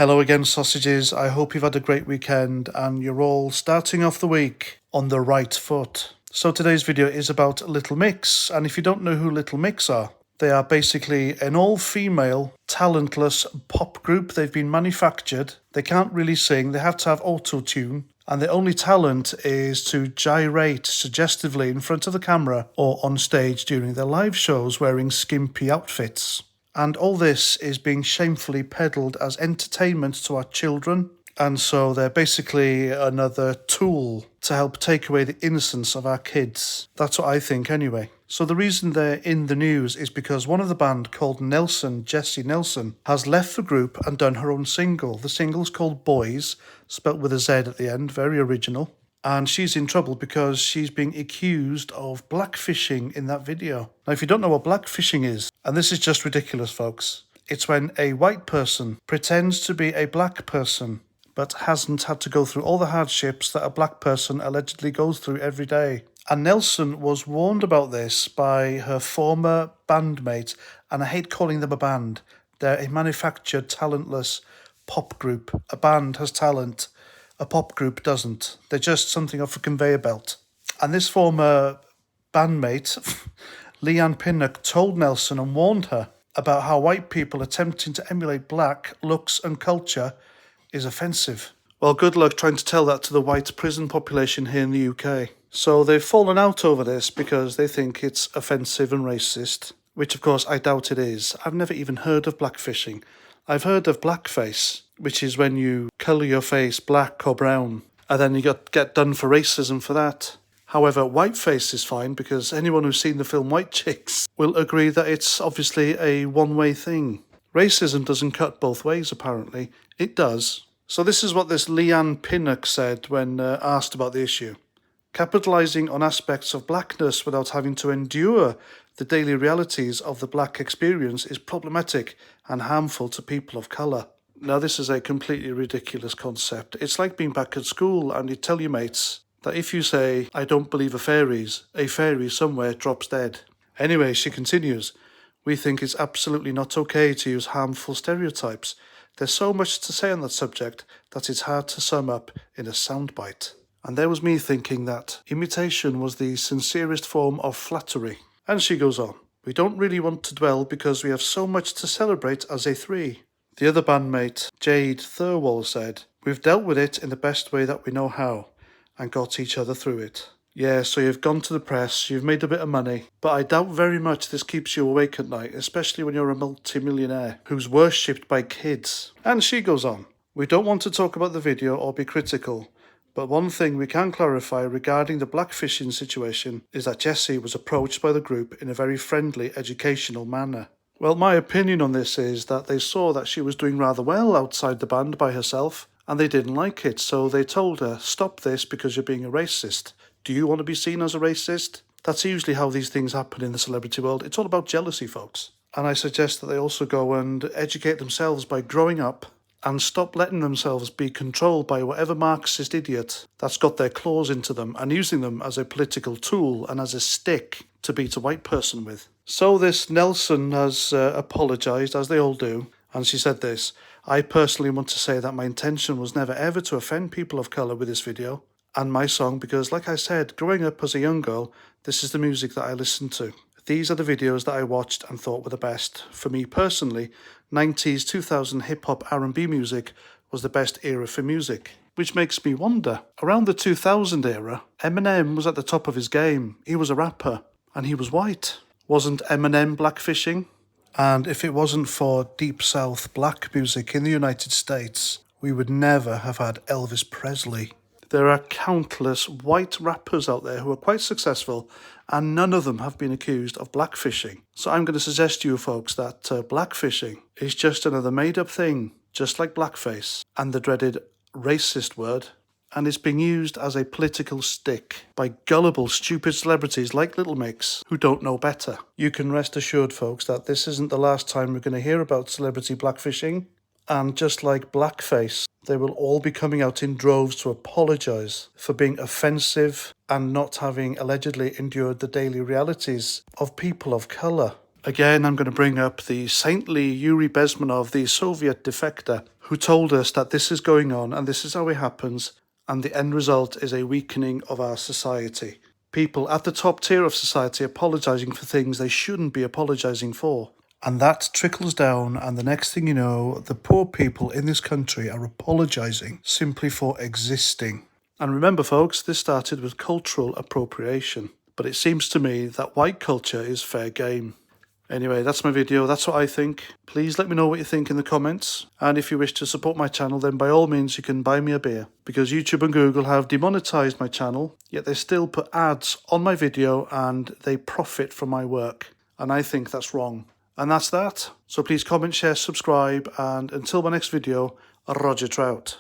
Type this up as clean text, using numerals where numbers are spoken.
Hello again, sausages. I hope you've had a great weekend and you're all starting off the week on the right foot. So today's video is about Little Mix, and if you don't know who Little Mix are, they are basically an all-female, talentless pop group. They've been manufactured. They can't really sing. They have to have auto-tune. And their only talent is to gyrate suggestively in front of the camera or on stage during their live shows wearing skimpy outfits. And all this is being shamefully peddled as entertainment to our children. And so they're basically another tool to help take away the innocence of our kids. That's what I think anyway. So the reason they're in the news is because one of the band called Nelson, Jesy Nelson, has left the group and done her own single. The single's called Boys, spelt with a Z at the end, very original. And she's in trouble because she's being accused of blackfishing in that video. Now, if you don't know what blackfishing is, and this is just ridiculous, folks, it's when a white person pretends to be a black person but hasn't had to go through all the hardships that a black person allegedly goes through every day. And Nelson was warned about this by her former bandmate, and I hate calling them a band. They're a manufactured, talentless pop group. A band has talent. A pop group doesn't. They're just something off a conveyor belt. And this former bandmate, Leanne Pinnock, told Nelson and warned her about how white people attempting to emulate black looks and culture is offensive. Well, good luck trying to tell that to the white prison population here in the UK. So they've fallen out over this because they think it's offensive and racist, which of course I doubt it is. I've never even heard of blackfishing. I've heard of blackface, which is when you colour your face black or brown, and then you get done for racism for that. However, whiteface is fine because anyone who's seen the film White Chicks will agree that it's obviously a one-way thing. Racism doesn't cut both ways, apparently. It does. So this is what this Leanne Pinnock said when asked about the issue. Capitalising on aspects of blackness without having to endure the daily realities of the black experience is problematic and harmful to people of colour. Now, this is a completely ridiculous concept. It's like being back at school and you tell your mates that if you say, "I don't believe a fairy somewhere drops dead." Anyway, she continues, "We think it's absolutely not okay to use harmful stereotypes. There's so much to say on that subject that it's hard to sum up in a soundbite." And there was me thinking that imitation was the sincerest form of flattery. And she goes on, "We don't really want to dwell because we have so much to celebrate as a three." The other bandmate, Jade Thirlwall, said, "We've dealt with it in the best way that we know how and got each other through it." Yeah, so you've gone to the press, you've made a bit of money, but I doubt very much this keeps you awake at night, especially when you're a multi-millionaire who's worshipped by kids. And she goes on, "We don't want to talk about the video or be critical, but one thing we can clarify regarding the blackfishing situation is that Jesy was approached by the group in a very friendly, educational manner." Well, my opinion on this is that they saw that she was doing rather well outside the band by herself, and they didn't like it, so they told her, "Stop this because you're being a racist. Do you want to be seen as a racist?" That's usually how these things happen in the celebrity world. It's all about jealousy, folks. And I suggest that they also go and educate themselves by growing up and stop letting themselves be controlled by whatever Marxist idiot that's got their claws into them and using them as a political tool and as a stick to beat a white person with. So this Nelson has apologised, as they all do, and she said this, "I personally want to say that my intention was never ever to offend people of colour with this video and my song because, like I said, growing up as a young girl, this is the music that I listened to. These are the videos that I watched and thought were the best. For me personally, 90s, 2000 hip-hop R&B music was the best era for music." Which makes me wonder, around the 2000 era, Eminem was at the top of his game. He was a rapper, and he was white. Wasn't Eminem blackfishing? And if it wasn't for Deep South black music in the United States, we would never have had Elvis Presley. There are countless white rappers out there who are quite successful, and none of them have been accused of blackfishing. So I'm going to suggest to you folks that blackfishing is just another made-up thing, just like blackface and the dreaded racist word, and it's being used as a political stick by gullible, stupid celebrities like Little Mix who don't know better. You can rest assured, folks, that this isn't the last time we're going to hear about celebrity blackfishing, and just like blackface, they will all be coming out in droves to apologise for being offensive and not having allegedly endured the daily realities of people of colour. Again, I'm going to bring up the saintly Yuri Bezmenov, the Soviet defector, who told us that this is going on and this is how it happens, and the end result is a weakening of our society. People at the top tier of society apologising for things they shouldn't be apologising for. And that trickles down, and the next thing you know, the poor people in this country are apologising simply for existing. And remember, folks, this started with cultural appropriation. But it seems to me that white culture is fair game. Anyway, that's my video. That's what I think. Please let me know what you think in the comments. And if you wish to support my channel, then by all means you can buy me a beer. Because YouTube and Google have demonetized my channel, yet they still put ads on my video and they profit from my work. And I think that's wrong. And that's that. So please comment, share, subscribe, and until my next video, Roger Trout.